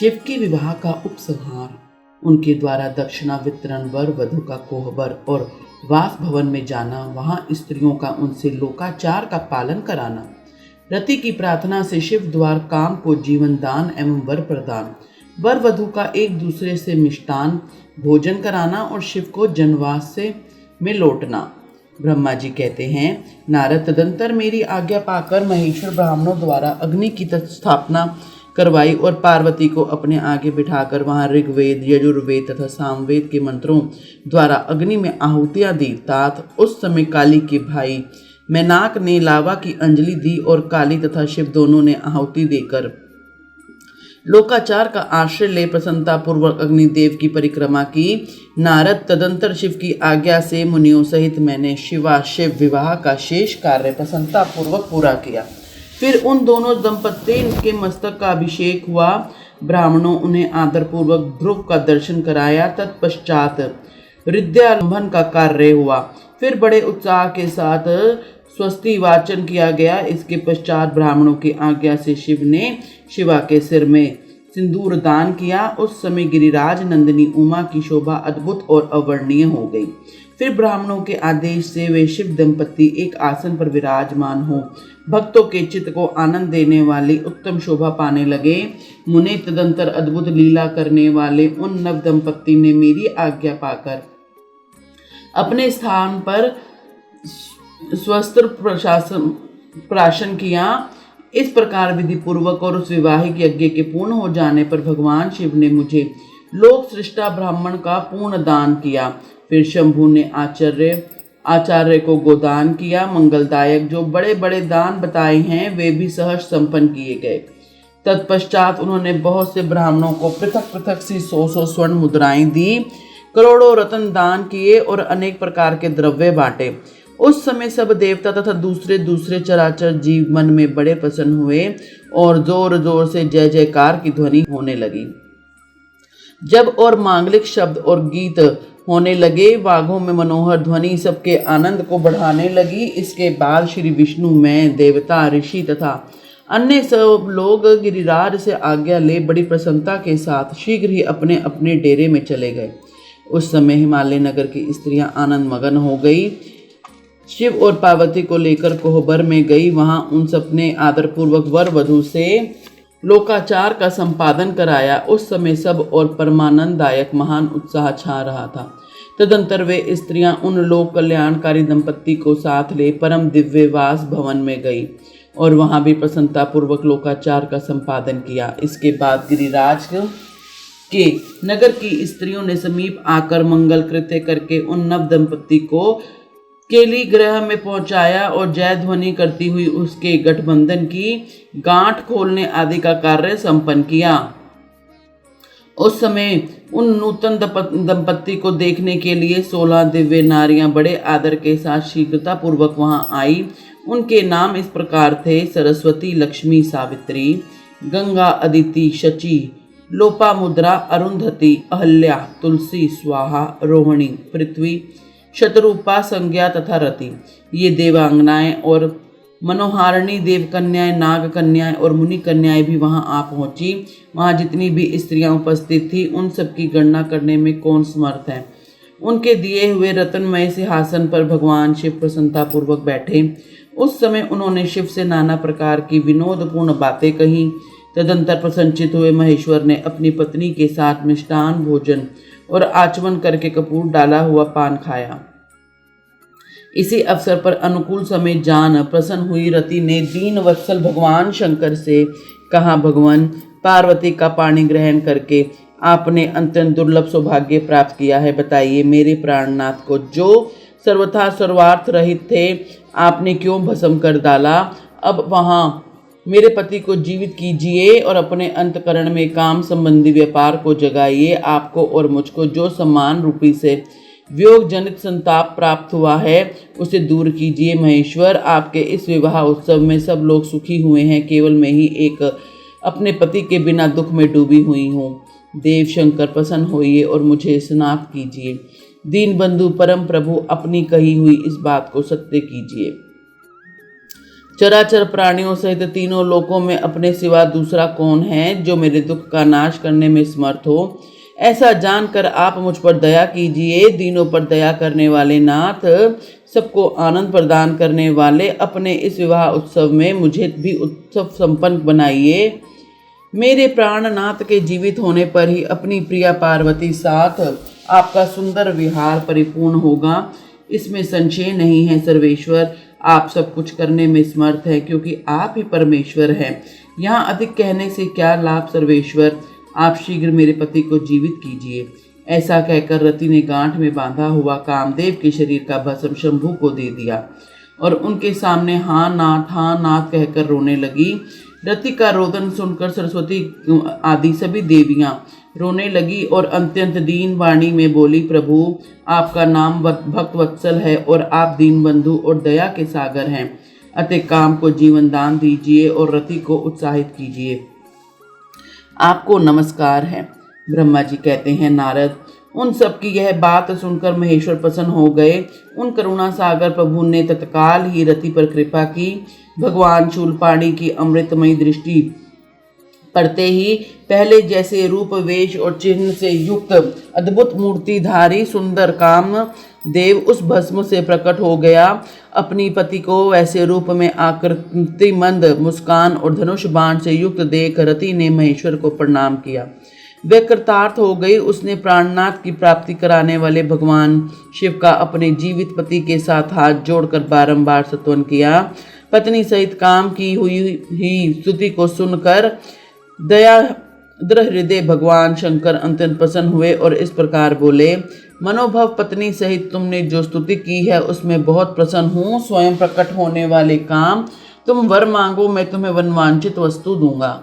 शिव के विवाह का उपसंहार, उनके द्वारा दक्षिणा वितरण, वर वधु का कोहबर और वास भवन में जाना, वहां स्त्रियों का उनसे लोकाचार का पालन कराना, रति की प्रार्थना से शिव द्वार काम को जीवन दान एवं वर प्रदान, वर वधु का एक दूसरे से मिष्टान भोजन कराना और शिव को जनवास से में लौटना। ब्रह्मा जी कहते हैं, नारद तदंतर मेरी आज्ञा पाकर महेश्वर ब्राह्मणों द्वारा अग्नि की स्थापना करवाई और पार्वती को अपने आगे बिठाकर वहां ऋग्वेद, यजुर्वेद तथा सामवेद के मंत्रों द्वारा अग्नि में आहुतियां दी। तात उस समय काली के भाई मैनाक ने लावा की अंजलि दी और काली तथा शिव दोनों ने आहुति देकर लोकाचार का आश्रय ले प्रसन्नता पूर्वक अग्निदेव की परिक्रमा की। नारद तदंतर शिव की आज्ञा से मुनियों सहित मैंने शिव विवाह का शेष कार्य प्रसन्नता पूर्वक पूरा किया। फिर उन दोनों दंपत्ति के मस्तक का अभिषेक हुआ। ब्राह्मणों उन्हें आदरपूर्वक ध्रुव का दर्शन कराया। तत्पश्चात हृदयालंबन का कार्य हुआ। फिर बड़े उत्साह के साथ स्वस्ति वाचन किया गया। इसके पश्चात ब्राह्मणों की आज्ञा से शिव ने शिवा के सिर में सिंदूर दान किया। उस समय गिरिराज नंदिनी उमा की शोभा अद्भुत और अवर्णनीय हो गई। फिर ब्राह्मणों के आदेश से वे शिव दंपत्ति एक आसन पर विराजमान हो भक्तों के चित्त को आनंद देने वाली उत्तम शोभा पाने लगे। मुने तदंतर अद्भुत लीला करने वाले उन नव दंपत्ति ने मेरी आज्ञा पाकर अपने स्थान पर स्वस्त्र प्राशन किया। इस प्रकार विधि पूर्वक और उस विवाहिक यज्ञ के पूर्ण हो जाने पर भगवान शिव ने मुझे लोक सृष्टा ब्राह्मण का पूर्ण दान किया। फिर शंभु ने आचार्य को गोदान किया। मंगलदायक जो बड़े बड़े दान बताए हैं वे भी सहर्ष संपन्न किए गए। तत्पश्चात उन्होंने बहुत से ब्राह्मणों को पृथक पृथक सी 100 स्वर्ण मुद्राएं दी, करोड़ों रत्न दान किए और अनेक प्रकार के द्रव्य बांटे। उस समय सब देवता तथा दूसरे चराचर जीव मन में बड़े प्रसन्न हुए और जोर जोर से जय जयकार की ध्वनि होने लगी। जब और मांगलिक शब्द और गीत होने लगे, वाघों में मनोहर ध्वनि सबके आनंद को बढ़ाने लगी। इसके बाद श्री विष्णु, मैं, देवता, ऋषि तथा अन्य सब लोग गिरिराज से आज्ञा ले बड़ी प्रसन्नता के साथ शीघ्र ही अपने अपने डेरे में चले गए। उस समय हिमालय नगर की स्त्रियां आनंद मगन हो गई। शिव और पार्वती को लेकर कोहबर में गई। वहां उन सबने आदरपूर्वक वर वधु से लोकाचार का संपादन कराया। उस समय सब और परमानंददायक महान उत्साह छा रहा था। तदंतर वे स्त्रियां उन लोक कल्याणकारी दंपत्ति को साथ ले परम दिव्य वास भवन में गई और वहां भी प्रसन्नता पूर्वक लोकाचार का संपादन किया। इसके बाद गिरिराज के नगर की स्त्रियों ने समीप आकर मंगल कृत्य करके उन नव दंपत्ति को केली ग्रह में पहुंचाया और जय ध्वनि करती हुई उसके गठबंधन की गांठ खोलने आदि का कार्य संपन्न किया। उस समय उन नूतन दंपत्ति को देखने के लिए 16 दिव्य नारियां बड़े आदर के साथ शीघ्रता पूर्वक वहां आई। उनके नाम इस प्रकार थे: सरस्वती, लक्ष्मी, सावित्री, गंगा, अदिति, शची, लोपामुद्रा, अरुंधति, अहल्या, तुलसी, स्वाहा, रोहिणी, पृथ्वी, शतरूपा, संज्ञा तथा रति। ये देवांगनाएं और मनोहारिणी देव कन्याएं, नाग कन्याएं और मुनि कन्याएं भी वहां आ पहुंची। वहां जितनी भी स्त्रियां उपस्थित थी उन सब की गणना करने में कौन समर्थ है। उनके दिए हुए रत्नमय सिंहासन पर भगवान शिव प्रसन्नता पूर्वक बैठे। उस समय उन्होंने शिव से नाना प्रकार की विनोदपूर्ण बातें कही। तदंतर प्रसन्नचित हुए महेश्वर ने अपनी पत्नी के साथ मिष्टान भोजन और आचमन करके कपूर डाला हुआ पान खाया। इसी अवसर पर अनुकूल समय जान प्रसन्न हुई रति ने दीन वत्सल भगवान शंकर से कहा, भगवान, पार्वती का पाणी ग्रहण करके आपने अत्यंत दुर्लभ सौभाग्य प्राप्त किया है। बताइए, मेरे प्राणनाथ को जो सर्वथा सर्वार्थ रहित थे आपने क्यों भस्म कर डाला। अब वहां मेरे पति को जीवित कीजिए और अपने अंतकरण में काम संबंधी व्यापार को जगाइए। आपको और मुझको जो सम्मान रूपी से वियोग जनित संताप प्राप्त हुआ है उसे दूर कीजिए। महेश्वर, आपके इस विवाह उत्सव में सब लोग सुखी हुए हैं, केवल मैं ही एक अपने पति के बिना दुख में डूबी हुई हूँ। देव शंकर, प्रसन्न होइए और मुझे स्नात कीजिए। दीन बंधु परम प्रभु, अपनी कही हुई इस बात को सत्य कीजिए। चराचर प्राणियों सहित तीनों लोकों में अपने सिवा दूसरा कौन है जो मेरे दुख का नाश करने में समर्थ हो। ऐसा जानकर आप मुझ पर दया कीजिए। दीनों पर दया करने वाले नाथ, सबको आनंद प्रदान करने वाले, अपने इस विवाह उत्सव में मुझे भी उत्सव संपन्न बनाइए। मेरे प्राणनाथ के जीवित होने पर ही अपनी प्रिया पार्वती साथ आपका सुंदर विहार परिपूर्ण होगा, इसमें संशय नहीं है। सर्वेश्वर, आप सब कुछ करने में समर्थ है, क्योंकि आप ही परमेश्वर हैं। यहाँ अधिक कहने से क्या लाभ सर्वेश्वर, आप शीघ्र मेरे पति को जीवित कीजिए। ऐसा कहकर रति ने गांठ में बांधा हुआ कामदेव के शरीर का भस्म शंभू को दे दिया और उनके सामने हाँ नाथ कहकर रोने लगी। रति का रोदन सुनकर सरस्वती आदि सभी देवियां रोने लगी और अत्यंत दीन वाणी में बोली, प्रभु, आपका नाम भक्त वत्सल है और आप दीन बंधु और दया के सागर हैं। अतः काम को जीवन दान दीजिए और रति को उत्साहित कीजिए। आपको नमस्कार है। ब्रह्मा जी कहते हैं, नारद, उन सब की यह बात सुनकर महेश्वर प्रसन्न हो गए। उन करुणा सागर प्रभु ने तत्काल ही रति पर कृपा की। भगवान शूलपाणी की अमृतमयी दृष्टि पड़ते ही पहले जैसे रूप वेश और चिन्ह से युक्त अद्भुत मूर्तिधारी सुंदर काम देव उस भस्म से प्रकट हो गया। अपनी पति को वैसे रूप में आकृतिमंद मुस्कान और धनुष बाण से युक्त देख रति ने महेश्वर को प्रणाम किया। वह कृतार्थ हो गई। उसने प्राणनाथ की प्राप्ति कराने वाले भगवान शिव का अपने जीवित पति के साथ हाथ जोड़कर बारंबार स्तवन किया। पत्नी सहित काम की हुई ही स्तुति को सुनकर दृढ़ हृदय भगवान शंकर अत्यंत प्रसन्न हुए और इस प्रकार बोले, मनोभव पत्नी सहित तुमने जो स्तुति की है उसमें बहुत प्रसन्न हूँ। स्वयं प्रकट होने वाले काम, तुम वर मांगो, मैं तुम्हें वनवांछित वस्तु दूंगा।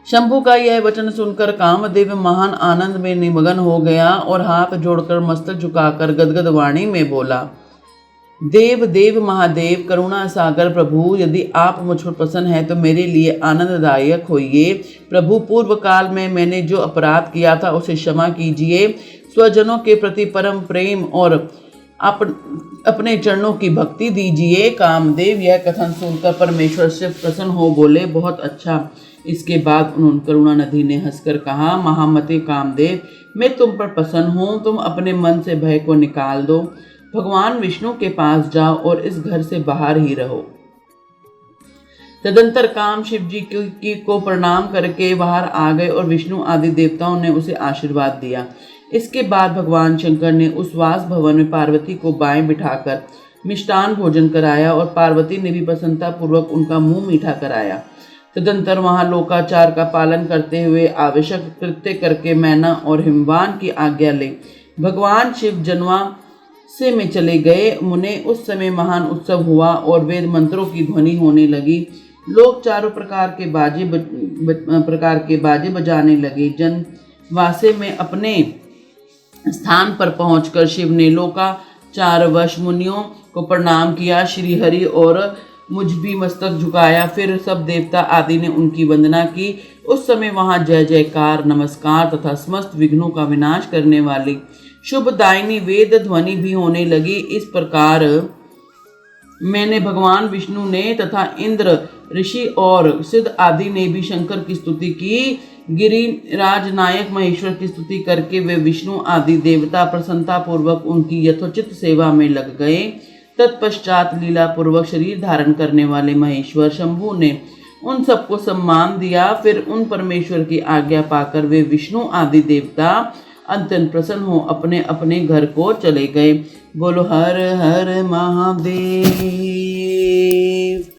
शंभु का यह वचन सुनकर कामदेव महान आनंद में निमग्न हो गया और हाथ जोड़कर मस्तक झुकाकर गदगद वाणी में बोला, देव देव महादेव, करुणा सागर प्रभु, यदि आप मुझ पर प्रसन्न हैं तो मेरे लिए आनंददायक होइए। प्रभु, पूर्व काल में मैंने जो अपराध किया था उसे क्षमा कीजिए। स्वजनों के प्रति परम प्रेम और अपने चरणों की भक्ति दीजिए। कामदेव यह कथन सुनकर परमेश्वर से प्रसन्न हो बोले, बहुत अच्छा। इसके बाद उन्होंने करुणा निधि ने हंसकर कहा, महामते कामदेव, मैं तुम पर प्रसन्न हूँ। तुम अपने मन से भय को निकाल दो, भगवान विष्णु के पास जाओ और इस घर से बाहर ही रहो। तदंतर काम शिव जी को प्रणाम करके बाहर आ गए और विष्णु आदि देवताओं ने उसे आशीर्वाद दिया। इसके बाद भगवान शंकर ने उस वास भवन में पार्वती को बाएं बिठाकर मिष्टान भोजन कराया और पार्वती ने भी प्रसन्नता पूर्वक उनका मुंह मीठा कराया। तदंतर वहां लोकाचार का पालन करते हुए आवश्यक कृत्य करके मैना और हिमवान की आज्ञा ले भगवान शिव जनवा से में चले गए। मुने उस समय महान उत्सव हुआ और वेद मंत्रों की ध्वनि होने लगी। लोग चारों प्रकार के बाजे बजाने लगे। जनवासे में अपने स्थान पर पहुंचकर शिव ने लोकाचारवश मुनियों को प्रणाम किया। श्री हरि और मुझ भी मस्तक झुकाया। फिर सब देवता आदि ने उनकी वंदना की। उस समय वहां जय जयकार, नमस्कार तथा समस्त विघ्नों का विनाश करने वाली शुभदायिनी वेद ध्वनि भी होने लगी। इस प्रकार मैंने भगवान विष्णु ने तथा इंद्र, ऋषि और सिद्ध आदि ने भी शंकर की स्तुति की। गिरिराज नायक महेश्वर की स्तुति करके वे विष्णु आदि देवता प्रसन्नता पूर्वक उनकी यथोचित सेवा में लग गए। तत्पश्चात लीला पूर्वक शरीर धारण करने वाले महेश्वर शंभु ने उन सबको सम्मान दिया। फिर उन परमेश्वर की आज्ञा पाकर वे विष्णु आदि देवता अत्यंत प्रसन्न हो अपने अपने घर को चले गए। बोलो हर हर महादेव।